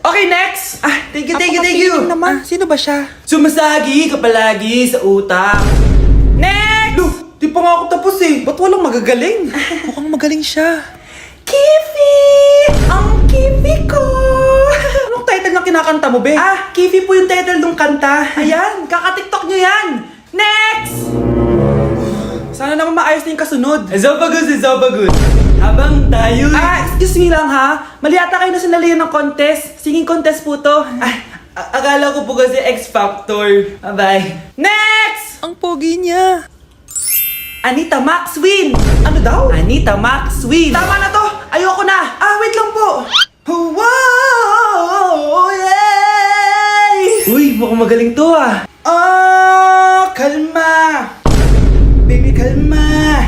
Okay, next! Thank you. naman. Sino ba siya? Sumasagi ka palagi sa utak. Next! Look, di pa nga ako tapos eh. Ba't walang magagaling? Mukhang magaling siya. Kifi! Ang Kifi ko! Anong title ng kinakanta mo, be? Kifi po yung title ng kanta. Ayan, kaka-tiktok nyo yan! Next! Sana naman maayos na yung kasunod. Zobagus. Habang tayo... Excuse me lang ha. Mali ata kayo na sinalihan ng contest. Singing contest po to. Akala ko po kasi X Factor. Bye. Next! Ang pogi niya. Anita Max win! Ano daw? Anita Max win! Tama na to. Ayoko na. Wait lang po. Wow! Yay! Uy, mukhang magaling to Kalma. Baby, kalma.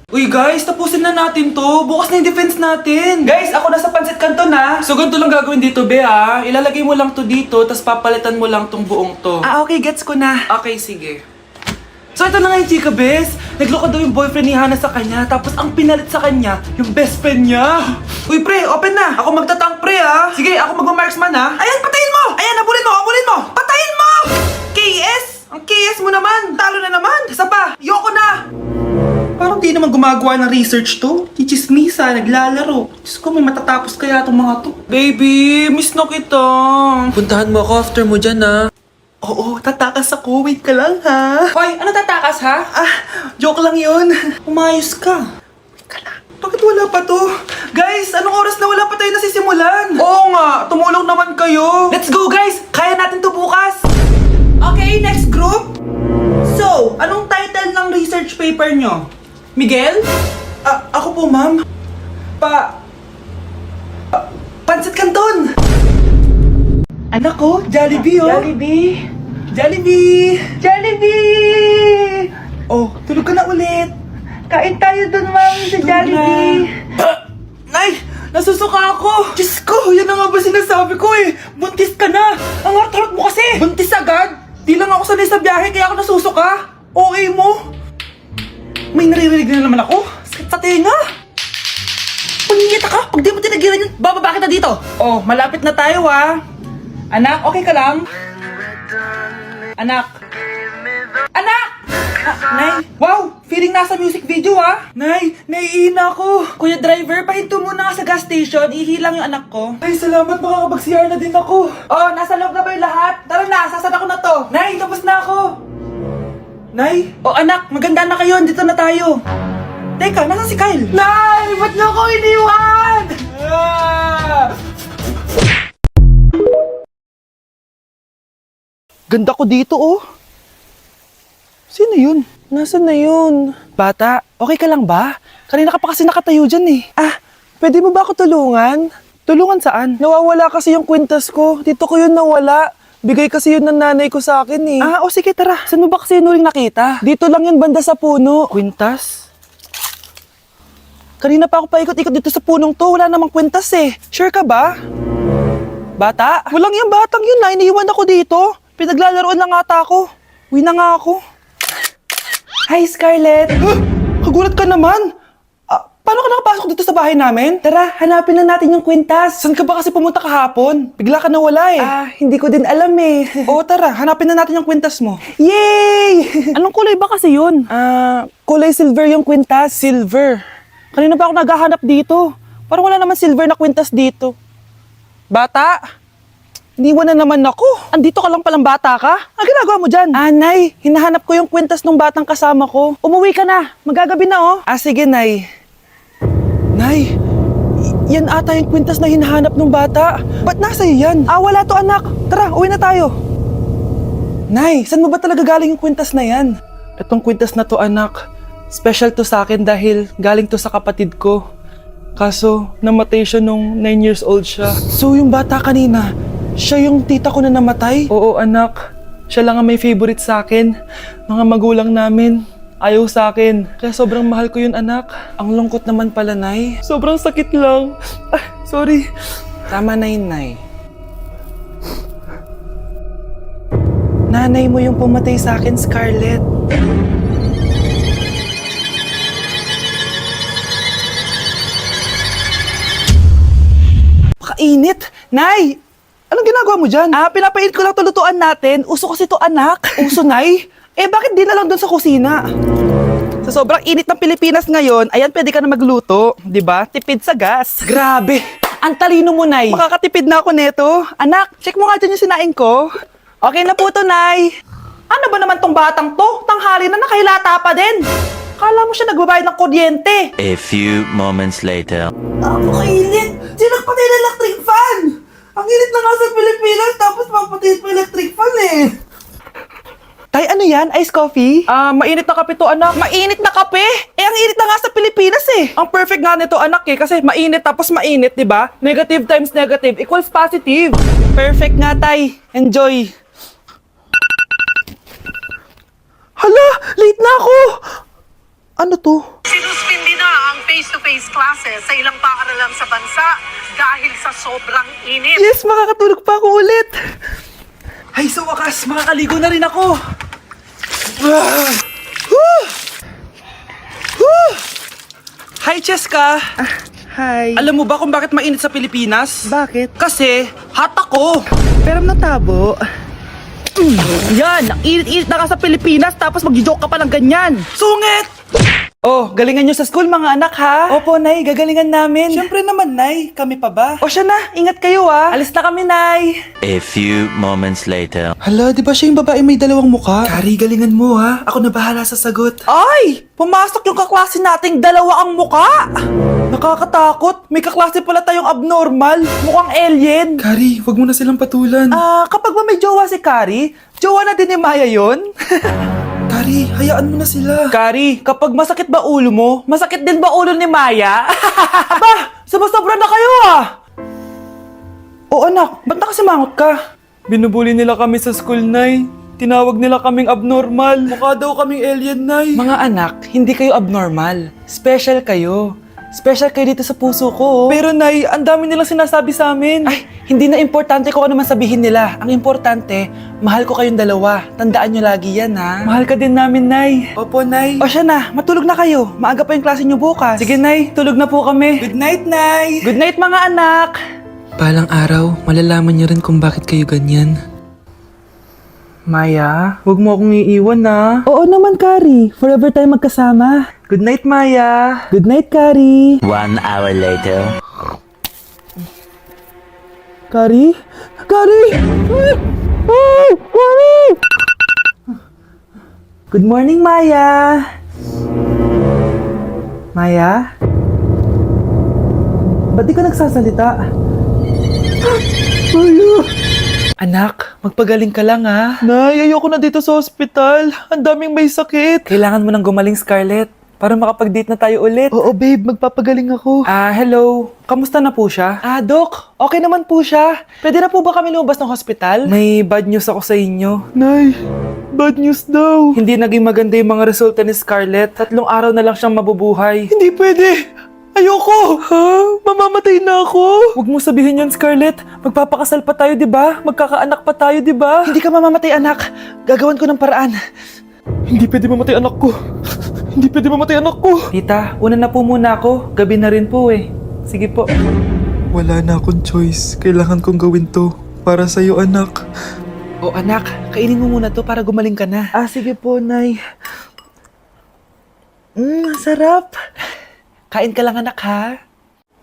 Uy guys, tapusin na natin to. Bukas na yung defense natin. Guys, ako nasa Pancit Canton ha. So ganito lang gagawin dito, be ha. Ilalagay mo lang to dito, tapos papalitan mo lang tong buong to. Okay, gets ko na. Okay, sige. So ito na nga yung chika, bes. Nagloko daw yung boyfriend ni Hana sa kanya, tapos ang pinalit sa kanya, yung best friend niya. Uy, pre, open na. Ako magtatank, pre, ha. Sige, ako magmamarksman, ha. Ayan, patayin mo. Ayan, habulin mo. Patayin mo! KS! Ang KS mo naman. Talo na naman. Isa pa. Yoko na. Parang di naman gumagawa ng research to. Chichismisa, naglalaro. Diyos ko, may matatapos kaya itong mga to. Baby, miss na kita. Puntahan mo ako after mo dyan, Oo, tatakas ako. Wait ka lang, ha? Hoy, ano tatakas, ha? Joke lang yun. Umayos ka. Wait ka lang. Bakit wala pa to? Guys, anong oras na wala pa tayo nasisimulan? Oo nga, tumulong naman kayo. Let's go, guys! Kaya natin to bukas. Okay, next group. So, anong title ng research paper nyo? Miguel? Ako po, ma'am. Pancit Canton! Anak ko, Jollibee, oh. Jollibee! Oh, tulog ka na ulit. Kain tayo dun, ma'am, sa Jollibee. Nay, nasusuka ako. Diyos ko, yan na nga ba sinasabi ko eh. Buntis ka na. Ang harot mo kasi. Buntis agad? Di lang ako sanay sa biyahe, kaya ako nasusuka. Okay mo? May naririnig na naman ako. Sakit sa tenga. Paningita ka, pag di mo tinagilan yun, bababa kita dito. Oh, malapit na tayo, ha. Anak, okay ka lang? Anak! Nay! Wow! Feeling nasa music video, ha? Nay, naiihina ako. Kuya driver, pahinto muna nga sa gas station. Ihilang yung anak ko. Ay, salamat. Makakapag-CR na din ako. Oh, nasa loob na ba yung lahat? Tara na, sasada ko na to. Nay, tapos na ako. Nay? Oh, anak, maganda na kayo. Dito na tayo. Teka, nasa si Kyle? Nay! Ba't niyo ako iniwan? Ganda ko dito, oh. Sino yun? Nasaan na yun? Bata, okay ka lang ba? Kanina ka pa kasi nakatayo dyan eh. Pwede mo ba ako tulungan? Tulungan saan? Nawawala kasi yung kwintas ko. Dito ko yun nawala. Bigay kasi yun ng nanay ko sa akin eh. Sige tara. Saan mo ba kasi yun uling nakita? Dito lang yun banda sa puno. Kwintas? Kanina pa ako paikot-ikot dito sa punong to. Wala namang kwintas eh. Sure ka ba? Bata? Walang yung batang yun na. Iniwan ako dito. Pinaglalaroan lang ata ako. Uwi na nga ako. Hi, Scarlett! Kagulat ka naman! Paano ka nakapasok dito sa bahay namin? Tara, hanapin lang natin yung kwintas. Saan ka ba kasi pumunta kahapon? Bigla ka nawala eh. Hindi ko din alam eh. Oo, tara, hanapin na natin yung kwintas mo. Yay! Anong kulay ba kasi yun? Kulay silver yung kwintas. Silver? Kanina ba ako naghahanap dito? Parang wala naman silver na kwintas dito. Bata! Iniwan na naman ako. Andito ka lang palang bata ka? Ang ginagawa mo dyan? Nay, hinahanap ko yung kwintas ng batang kasama ko. Umuwi ka na. Magagabi na, oh. Sige, Nay. Nay, yan ata yung kwintas na hinahanap ng bata. Ba't nasa iyo yan? Wala to, anak. Tara, uwi na tayo. Nay, saan mo ba talaga galing yung kwintas na yan? Itong kwintas na to, anak, special to sa akin dahil galing to sa kapatid ko. Kaso, namatay siya nung 9 years old siya. So, yung bata kanina, siya yung tita ko na namatay? Oo, anak. Siya lang ang may favorite sa akin. Mga magulang namin, ayaw sa akin. Kaya sobrang mahal ko yun, anak. Ang lungkot naman pala, Nay. Sobrang sakit lang. Sorry. Tama na yun, Nay. Nanay mo yung pumatay sa akin, Scarlett. Pakainit! Nay! Anong ginagawa mo dyan? Pinapainit ko lang to lutuan natin. Uso kasi to, anak. Uso, Nay? Bakit di na lang doon sa kusina? Sa sobrang init ng Pilipinas ngayon, ayan, pwede ka na magluto. Di ba? Tipid sa gas. Grabe! Ang talino mo, Nay. Makakatipid na ako neto. Anak, check mo nga dyan yung sinaing ko. Okay na po to, Nay. Ano ba naman tong batang to? Tanghali na nakahilata pa din. Kala mo siya nagbabayad ng kuryente. A few moments later. Ang init! Sinakpatay na electric fan! Ang init na nga sa Pilipinas, tapos papatay pa electric fan eh. Tay, ano yan? Ice coffee? Mainit na kape to, anak. Mainit na kape? Ang init na nga sa Pilipinas eh. Ang perfect nga nito, anak eh, kasi mainit tapos mainit, di ba? Negative times negative equals positive. Perfect nga, Tay. Enjoy. Hala, late na ako. Ano to? Sinuspindi na ang face-to-face classes sa ilang paaralan sa bansa dahil sa sobrang init. Yes, makakatulog pa ako ulit. Ay, sa wakas, makakaligo na rin ako. Hi, Cheska. Hi. Alam mo ba kung bakit mainit sa Pilipinas? Bakit? Kasi, hot ako. Pero natabo. Yan, ang init-init na ka sa Pilipinas tapos mag-joke ka pa ng ganyan. Sungit! Oh, galingan nyo sa school mga anak ha? Opo, Nay, gagalingan namin. Siyempre naman, Nay. Kami pa ba? O siya na, ingat kayo ha. Alis na kami, Nay. A few moments later. Hala, di ba siya yung babae may dalawang muka? Kari, galingan mo ha. Ako na bahala sa sagot. Ay! Pumasok yung kaklase nating dalawa ang muka! Nakakatakot. May kaklase pala tayong abnormal. Mukhang alien. Kari, wag mo na silang patulan. Kapag ba may jowa si Kari, jowa na din ni Maya yun? Kari, hayaan mo na sila. Kari, kapag masakit ba ulo mo, masakit din ba ulo ni Maya? Aba, sobra na kayo ah! O anak, ba't nakasimangot ka? Binubuli nila kami sa school, Nay. Tinawag nila kaming abnormal. Mukha daw kaming alien, Nay. Mga anak, hindi kayo abnormal. Special kayo. Special kayo dito sa puso ko. Pero, Nay, ang dami nilang sinasabi sa amin. Ay, hindi na importante kung ano man sabihin nila. Ang importante, mahal ko kayong dalawa. Tandaan nyo lagi yan, ha? Mahal ka din namin, Nay. Opo, Nay. O siya na, matulog na kayo. Maaga pa yung klase nyo bukas. Sige, Nay, tulog na po kami. Good night, Nay! Good night, mga anak! Balang araw, malalaman niyo rin kung bakit kayo ganyan. Maya? Huwag mo akong iiwan, na. Oo naman, Kari. Forever tayo magkasama. Good night, Maya. Good night, Kari. 1 hour later. Kari? Kari! Ay, Kari! Good morning, Maya. Maya? Ba't di ka nagsasalita? Maya. Anak, magpagaling ka lang ha. Nay, ayoko na dito sa ospital. Ang daming may sakit. Kailangan mo nang gumaling, Scarlett, para makapag-date na tayo ulit. Oo, babe, magpapagaling ako. Hello. Kamusta na po siya? Doc, okay naman po siya. Pwede na po ba kami lumabas ng hospital? May bad news ako sa inyo. Nay, bad news daw. Hindi naging maganda yung mga resulta ni Scarlett. 3 araw na lang siyang mabubuhay. Hindi pwede. Ayoko! Ha? Mamamatay na ako! Huwag mo sabihin yan, Scarlett. Magpapakasal pa tayo, di ba? Magkakaanak pa tayo, di ba? Hindi ka mamamatay, anak. Gagawan ko ng paraan. Hindi pwede mamatay anak ko. Hindi pwede mamatay anak ko. Tita, una na po muna ako. Gabi na rin po eh. Sige po. Wala na akong choice. Kailangan kong gawin to. Para sa'yo, anak. O anak, kainin mo muna to para gumaling ka na. Sige po, Nay. Sarap. Kain ka lang, anak, ha?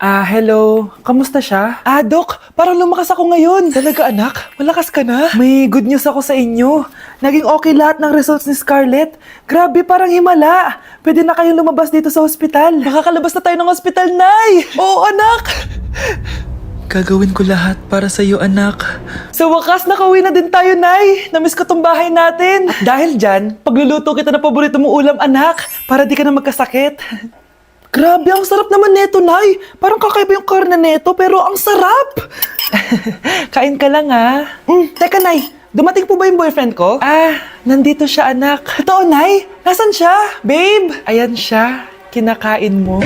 Hello. Kamusta siya? Doc, parang lumakas ako ngayon. Talaga, anak? Malakas ka na? May good news ako sa inyo. Naging okay lahat ng results ni Scarlett. Grabe, parang himala. Pwede na kayong lumabas dito sa ospital. Makakalabas na tayo ng ospital, Nay! Oo, anak! Gagawin ko lahat para sa'yo, anak. Sa wakas, nakauwi na din tayo, Nay. Namiss ko tong bahay natin. At dahil dyan, pagluluto kita ng paborito mong ulam, anak, para di ka na magkasakit. Grabe, ang sarap naman neto, Nay. Parang kakaiba yung karne neto, pero ang sarap. Kain ka lang, ha? Teka, Nay. Dumating po ba yung boyfriend ko? Nandito siya, anak. Totoo, Nay? Nasaan siya? Babe? Ayan siya. Kinakain mo.